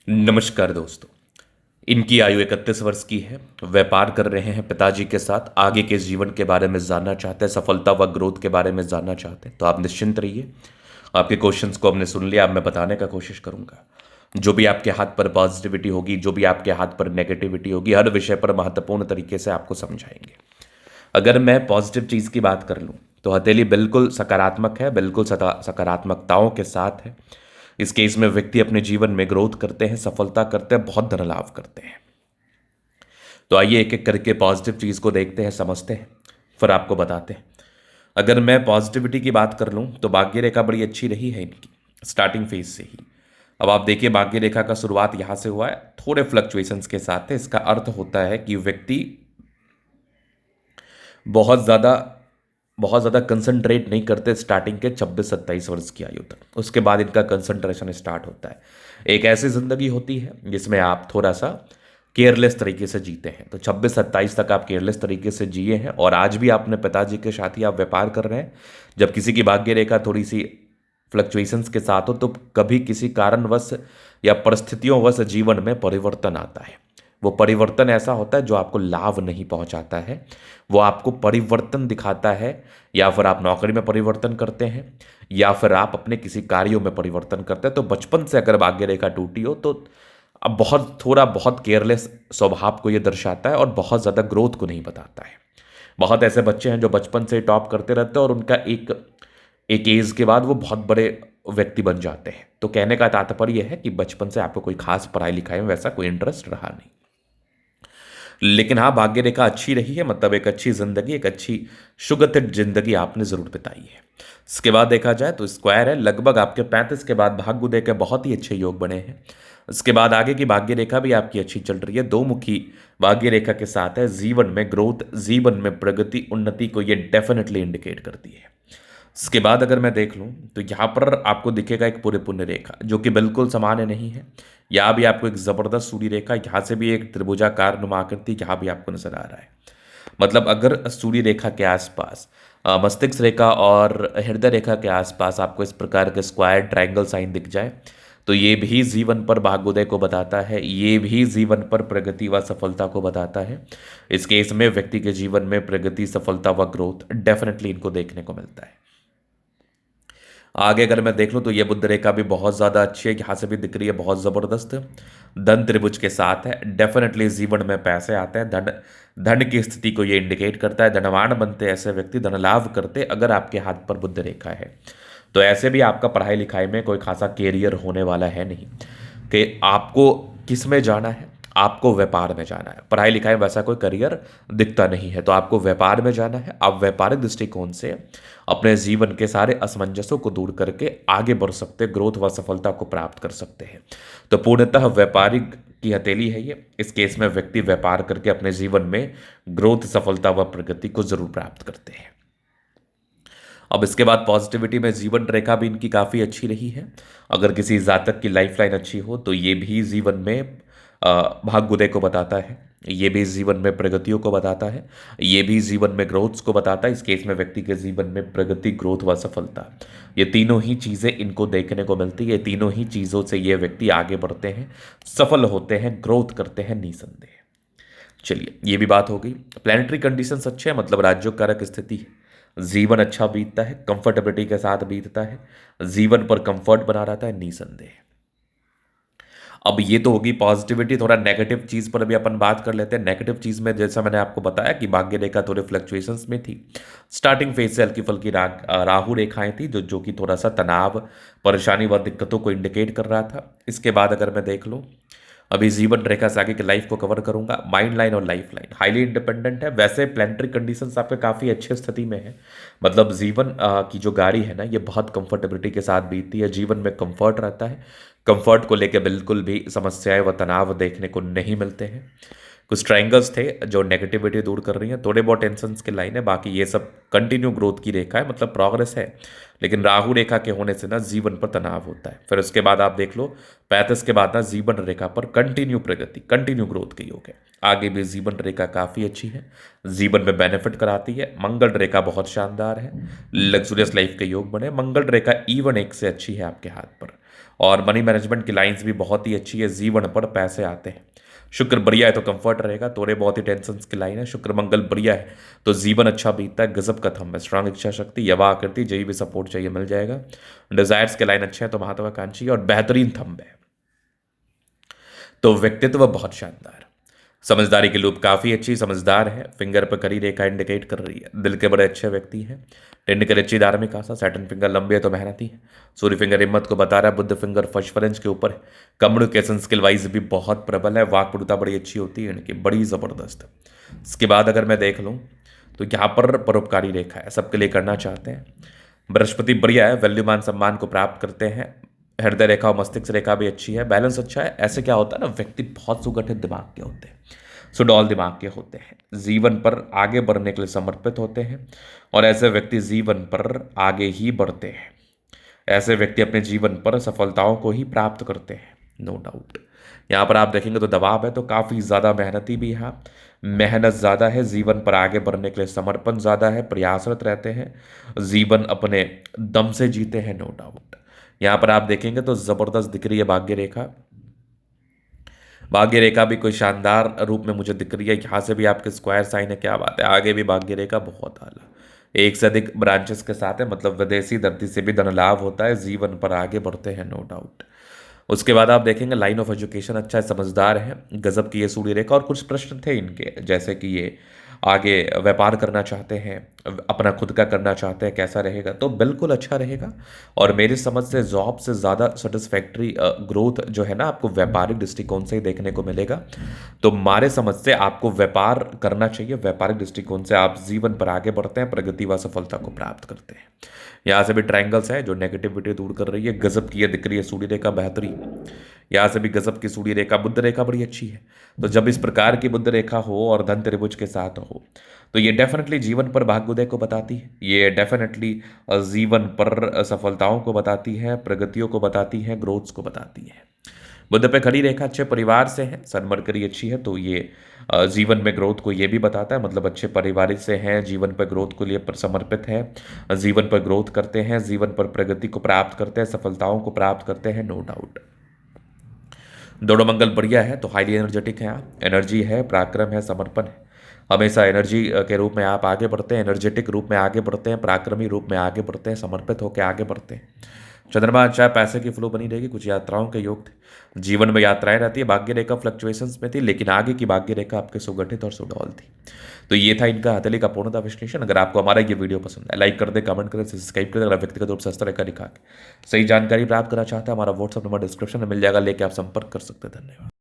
नमस्कार दोस्तों। इनकी आयु 31 वर्ष की है। व्यापार कर रहे हैं पिताजी के साथ। आगे के जीवन के बारे में जानना चाहते हैं, सफलता व ग्रोथ के बारे में जानना चाहते हैं, तो आप निश्चिंत रहिए। आपके क्वेश्चंस को हमने सुन लिया। अब मैं बताने का कोशिश करूंगा। जो भी आपके हाथ पर पॉजिटिविटी होगी, जो भी आपके हाथ पर नेगेटिविटी होगी, हर विषय पर महत्वपूर्ण तरीके से आपको समझाएंगे। अगर मैं पॉजिटिव चीज़ की बात कर लूँ तो हथेली बिल्कुल सकारात्मक है, बिल्कुल सकारात्मकताओं के साथ है। इस केस में व्यक्ति अपने जीवन में ग्रोथ करते हैं, सफलता करते हैं, बहुत धन लाभ करते हैं। तो आइए एक एक करके पॉजिटिव चीज़ को देखते हैं, समझते हैं, फिर आपको बताते हैं। अगर मैं पॉजिटिविटी की बात कर लूँ तो भाग्य रेखा बड़ी अच्छी रही है इनकी, स्टार्टिंग फेज से ही। अब आप देखिए, भाग्य रेखा का शुरुआत यहाँ से हुआ है, थोड़े फ्लक्चुएशंस के साथ है। इसका अर्थ होता है कि व्यक्ति बहुत ज़्यादा बहुत ज़्यादा कंसंट्रेट नहीं करते स्टार्टिंग के 26-27 वर्ष की आयु तक। उसके बाद इनका कंसंट्रेशन स्टार्ट होता है। एक ऐसी ज़िंदगी होती है जिसमें आप थोड़ा सा केयरलेस तरीके से जीते हैं। तो 26-27 तक आप केयरलेस तरीके से जिए हैं, और आज भी अपने पिताजी के साथ ही आप व्यापार कर रहे हैं। जब किसी की भाग्य रेखा थोड़ी सी फ्लक्चुएशंस के साथ हो तो कभी किसी कारणवश या परिस्थितियों जीवन में परिवर्तन आता है। वो परिवर्तन ऐसा होता है जो आपको लाभ नहीं पहुंचाता है, वो आपको परिवर्तन दिखाता है। या फिर आप नौकरी में परिवर्तन करते हैं, या फिर आप अपने किसी कार्यों में परिवर्तन करते हैं। तो बचपन से अगर भाग्य रेखा टूटी हो तो अब बहुत केयरलेस स्वभाव को ये दर्शाता है, और बहुत ज़्यादा ग्रोथ को नहीं बताता है। बहुत ऐसे बच्चे हैं जो बचपन से टॉप करते रहते हैं, और उनका एक एक एज के बाद वो बहुत बड़े व्यक्ति बन जाते हैं। तो कहने का तात्पर्य है कि बचपन से आपको कोई खास पढ़ाई लिखाई में वैसा कोई इंटरेस्ट रहा नहीं। लेकिन हाँ, भाग्य रेखा अच्छी रही है, मतलब एक अच्छी जिंदगी, एक अच्छी सुगठित जिंदगी आपने जरूर बिताई है। इसके बाद देखा जाए तो स्क्वायर है, लगभग आपके 35 के बाद भाग्य उदय के बहुत ही अच्छे योग बने हैं। इसके बाद आगे की भाग्य रेखा भी आपकी अच्छी चल रही है, दो मुखी भाग्य रेखा के साथ है। जीवन में ग्रोथ, जीवन में प्रगति, उन्नति को ये डेफिनेटली इंडिकेट करती है। इसके बाद अगर मैं देख लूँ तो यहाँ पर आपको दिखेगा एक पूरे पुण्य रेखा, जो कि बिल्कुल सामान्य नहीं है। यहाँ भी आपको एक जबरदस्त सूर्य रेखा, यहाँ से भी एक त्रिभुजाकार नुमा आकृति यहाँ भी आपको नजर आ रहा है। मतलब अगर सूर्य रेखा के आसपास मस्तिष्क रेखा और हृदय रेखा के आसपास आपको इस प्रकार के स्क्वायर ट्रायंगल साइन दिख जाए तो ये भी जीवन पर भाग्योदय को बताता है, ये भी जीवन पर प्रगति व सफलता को बताता है। इस केस में व्यक्ति के जीवन में प्रगति, सफलता व ग्रोथ डेफिनेटली इनको देखने को मिलता है। आगे अगर मैं देख लूँ तो ये बुध रेखा भी बहुत ज़्यादा अच्छी है, यहाँ से भी दिख रही है, बहुत ज़बरदस्त। धन त्रिभुज के साथ है, डेफिनेटली जीवन में पैसे आते हैं। धन धन की स्थिति को ये इंडिकेट करता है। धनवान बनते ऐसे व्यक्ति, धन लाभ करते अगर आपके हाथ पर बुध रेखा है। तो ऐसे भी आपका पढ़ाई लिखाई में कोई खासा कैरियर होने वाला है नहीं, कि आपको किस में जाना है, आपको व्यापार में जाना है। पढ़ाई लिखाई में वैसा कोई करियर दिखता नहीं है, तो आपको व्यापार में जाना है। आप व्यापारिक दृष्टिकोण से अपने जीवन के सारे असमंजसों को दूर करके आगे बढ़ सकते, ग्रोथ व सफलता को प्राप्त कर सकते हैं। तो पूर्णतः व्यापारिक की हथेली है ये। इस केस में व्यक्ति व्यापार करके अपने जीवन में ग्रोथ, सफलता व प्रगति को जरूर प्राप्त करते हैं। अब इसके बाद पॉजिटिविटी में जीवन रेखा भी इनकी काफ़ी अच्छी रही है। अगर किसी जातक की लाइफ लाइन अच्छी हो तो ये भी जीवन में भाग्योदय को बताता है, ये भी जीवन में प्रगतियों को बताता है, ये भी जीवन में ग्रोथ्स को बताता है। इस केस में व्यक्ति के जीवन में प्रगति, ग्रोथ व सफलता, ये तीनों ही चीज़ें इनको देखने को मिलती है। ये तीनों ही चीज़ों से ये व्यक्ति आगे बढ़ते हैं, सफल होते हैं, ग्रोथ करते हैं निसंदेह। चलिए, ये भी बात हो गई। प्लानिटरी कंडीशंस अच्छे हैं, मतलब राज्यों कारक स्थिति है। जीवन अच्छा बीतता है, कंफर्टेबिलिटी के साथ बीतता है, जीवन पर कंफर्ट बना रहता है निसंदेह। अब ये तो होगी पॉजिटिविटी। थोड़ा नेगेटिव चीज पर भी अपन बात कर लेते हैं। नेगेटिव चीज में जैसा मैंने आपको बताया कि भाग्य रेखा थोड़े फ्लक्चुएशंस में थी। स्टार्टिंग फेज से हल्की फुल्की राहु रेखाएं थी, जो कि थोड़ा सा तनाव, परेशानी व दिक्कतों को इंडिकेट कर रहा था। इसके बाद अगर मैं देख लूँ, अभी जीवन रेखा से आगे की लाइफ को कवर करूंगा। माइंड लाइन और लाइफ लाइन हाईली इंडिपेंडेंट है। वैसे प्लानिटरी कंडीशंस आपके काफ़ी अच्छे स्थिति में है, मतलब जीवन की जो गाड़ी है ना, ये बहुत कंफर्टेबिलिटी के साथ बीतती है। जीवन में कंफर्ट रहता है, कंफर्ट को लेकर बिल्कुल भी समस्याएं व तनाव देखने को नहीं मिलते हैं। कुछ ट्रायंगल्स थे जो नेगेटिविटी दूर कर रही हैं, थोड़े बहुत टेंशन्स की लाइन है, बाकी ये सब कंटिन्यू ग्रोथ की रेखा है, मतलब प्रोग्रेस है। लेकिन राहु रेखा के होने से ना जीवन पर तनाव होता है। फिर उसके बाद आप देख लो 35 के बाद ना जीवन रेखा पर कंटिन्यू प्रगति, कंटिन्यू ग्रोथ के योग है। आगे भी जीवन रेखा काफ़ी अच्छी है, जीवन में बेनिफिट कराती है। मंगल रेखा बहुत शानदार है, लग्जूरियस लाइफ के योग बने। मंगल रेखा E1 1 से अच्छी है आपके हाथ पर, और मनी मैनेजमेंट की लाइंस भी बहुत ही अच्छी है। जीवन पर पैसे आते हैं। शुक्र बढ़िया है तो कंफर्ट रहेगा, थोड़े बहुत ही टेंशन की लाइन है। शुक्र मंगल बढ़िया है तो जीवन अच्छा बीतता है। गजब का थंब है, स्ट्रांग इच्छा शक्ति, यवा आकृति, जही भी सपोर्ट चाहिए मिल जाएगा। डिजायर्स के लाइन अच्छे हैं तो महत्वाकांक्षी और बेहतरीन थंब है। तो व्यक्तित्व बहुत शानदार। समझदारी की लूप काफी अच्छी, समझदार है। फिंगर पर करी रेखा इंडिकेट कर रही है, दिल के बड़े अच्छे व्यक्ति हैं। टेंडकर अच्छी धार्मिक आशा, सैटर्न फिंगर लंबी है तो मेहनती है। सूर्य फिंगर हिम्मत को बता रहा है। बुद्ध फिंगर फर्स्ट के ऊपर है। कम्युनिकेशन स्किल वाइज भी बहुत प्रबल है। वाक्पटुता बड़ी अच्छी होती है इनकी, बड़ी जबरदस्त। इसके बाद अगर मैं देख लूँ तो यहाँ पर परोपकारी रेखा है, सबके लिए करना चाहते हैं। बृहस्पति बढ़िया है, वैल्यू मान सम्मान को प्राप्त करते हैं। हृदय रेखा और मस्तिष्क रेखा भी अच्छी है, बैलेंस अच्छा है। ऐसे क्या होता है ना, व्यक्ति बहुत सुगठित दिमाग के होते हैं, सुडौल दिमाग के होते हैं, जीवन पर आगे बढ़ने के लिए समर्पित होते हैं और ऐसे व्यक्ति जीवन पर आगे ही बढ़ते हैं। ऐसे व्यक्ति अपने जीवन पर सफलताओं को ही प्राप्त करते हैं, नो डाउट। यहाँ पर आप देखेंगे तो दबाव है तो काफ़ी ज़्यादा मेहनती भी है, मेहनत ज़्यादा है, जीवन पर आगे बढ़ने के लिए समर्पण ज़्यादा है, प्रयासरत रहते हैं, जीवन अपने दम से जीते हैं, नो डाउट। यहाँ पर आप देखेंगे तो ज़बरदस्त दिख रही है भाग्य रेखा। भाग्य रेखा भी कोई शानदार रूप में मुझे दिख रही है। यहाँ से भी आपके स्क्वायर साइन है, क्या बात है। आगे भी भाग्य रेखा बहुत आला, एक से अधिक ब्रांचेस के साथ है, मतलब विदेशी धरती से भी धन लाभ होता है, जीवन पर आगे बढ़ते हैं, नो डाउट। उसके बाद आप देखेंगे लाइन ऑफ एजुकेशन अच्छा है, समझदार है, गजब की ये सूर्य रेखा। और कुछ प्रश्न थे इनके, जैसे कि ये आगे व्यापार करना चाहते हैं, अपना खुद का करना चाहते हैं, कैसा रहेगा, तो बिल्कुल अच्छा रहेगा। और मेरी समझ से जॉब से ज़्यादा सेटिस्फैक्ट्री ग्रोथ जो है ना आपको व्यापारिक दृष्टिकोण से ही देखने को मिलेगा। तो हमारे समझ से आपको व्यापार करना चाहिए, व्यापारिक दृष्टिकोण से आप जीवन पर आगे बढ़ते हैं, प्रगति व सफलता को प्राप्त करते हैं। यहाँ से भी ट्रायंगल्स है जो नेगेटिविटी दूर कर रही है, गजब की ये दिख रही है सूर्य रेखा बेहतरीन। यहाँ से भी गजब की सूर्य रेखा, बुद्ध रेखा बड़ी अच्छी है। तो जब इस प्रकार की बुद्ध रेखा हो और धन त्रिभुज के साथ हो तो ये डेफिनेटली जीवन पर भाग्योदय को बताती है, ये डेफिनेटली जीवन पर सफलताओं को बताती है, प्रगतियों को बताती है, ग्रोथ्स को बताती है। बुद्ध पे खड़ी रेखा अच्छे परिवार से है, सन मरकरी अच्छी है तो ये जीवन में ग्रोथ को ये भी बताता है, मतलब अच्छे परिवार से हैं, जीवन पर ग्रोथ को लिए समर्पित है, जीवन पर ग्रोथ करते हैं, जीवन पर प्रगति को प्राप्त करते हैं, सफलताओं को प्राप्त करते हैं, नो डाउट। दोनों मंगल बढ़िया है तो हाईली एनर्जेटिक है आप, एनर्जी है, पराक्रम है, समर्पण है। हमेशा एनर्जी के रूप में आप आगे बढ़ते हैं, एनर्जेटिक रूप में आगे बढ़ते हैं, पराक्रमी रूप में आगे बढ़ते हैं, समर्पित होकर आगे बढ़ते हैं। चंद्रमा अच्छा है, पैसे की फ्लो बनी रहेगी, कुछ यात्राओं के योग थे, जीवन में यात्राएं रहती है। भाग्य रेखा फ्लक्चुएशंस में थी लेकिन आगे की भाग्य रेखा आपके सुगठित और सुडौल थी। तो ये था इनका हथेली का पूर्णतः विश्लेषण। अगर आपको हमारा ये वीडियो पसंद है, लाइक कर दे, कमेंट करें, सब्सक्राइब करें। अगर व्यक्तिगत रूप से हस्तरेखा दिखा के सही जानकारी प्राप्त करना चाहता है, हमारा व्हाट्सअप नंबर डिस्क्रिप्शन में मिल जाएगा, लेके आप संपर्क कर सकते हैं। धन्यवाद।